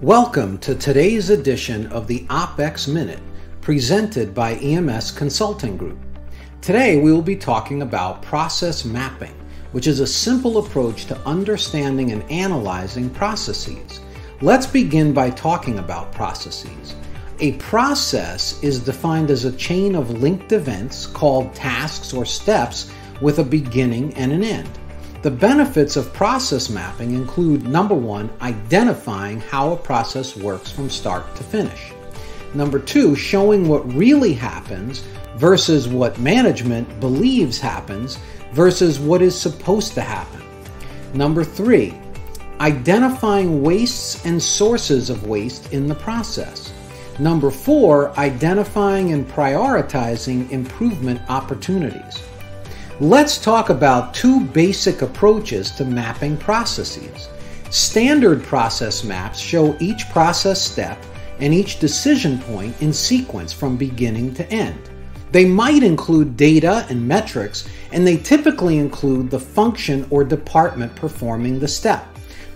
Welcome to today's edition of the OpEx Minute, presented by EMS Consulting Group. Today we will be talking about process mapping, which is a simple approach to understanding and analyzing processes. Let's begin by talking about processes. A process is defined as a chain of linked events called tasks or steps with a beginning and an end. The benefits of process mapping include, number one, identifying how a process works from start to finish. Number two, showing what really happens versus what management believes happens versus what is supposed to happen. Number three, identifying wastes and sources of waste in the process. Number four, identifying and prioritizing improvement opportunities. Let's talk about two basic approaches to mapping processes. Standard process maps show each process step and each decision point in sequence from beginning to end. They might include data and metrics, and they typically include the function or department performing the step.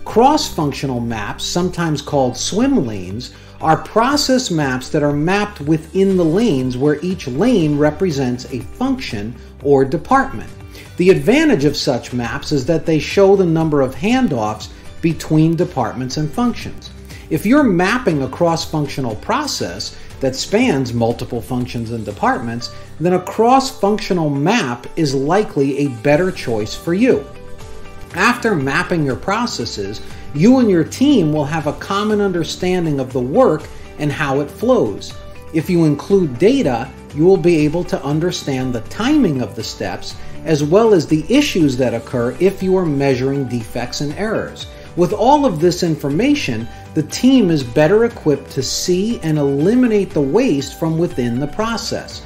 Cross-functional maps, sometimes called swimlanes, are process maps that are mapped within the lanes where each lane represents a function or department. The advantage of such maps is that they show the number of handoffs between departments and functions. If you're mapping a cross-functional process that spans multiple functions and departments, then a cross-functional map is likely a better choice for you. After mapping your processes, you and your team will have a common understanding of the work and how it flows. If you include data, you will be able to understand the timing of the steps as well as the issues that occur if you are measuring defects and errors. With all of this information, the team is better equipped to see and eliminate the waste from within the process.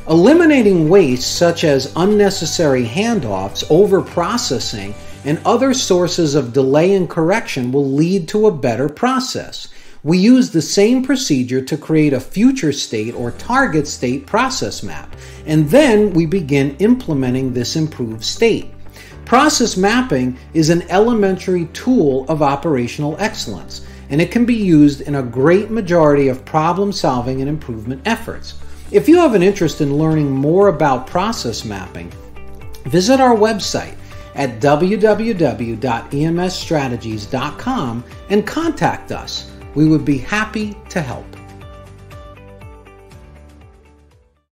Eliminating waste such as unnecessary handoffs, over-processing, and other sources of delay and correction will lead to a better process. We use the same procedure to create a future state or target state process map, and then we begin implementing this improved state. Process mapping is an elementary tool of operational excellence, and it can be used in a great majority of problem-solving and improvement efforts. If you have an interest in learning more about process mapping, visit our website at www.emsstrategies.com and contact us. We would be happy to help.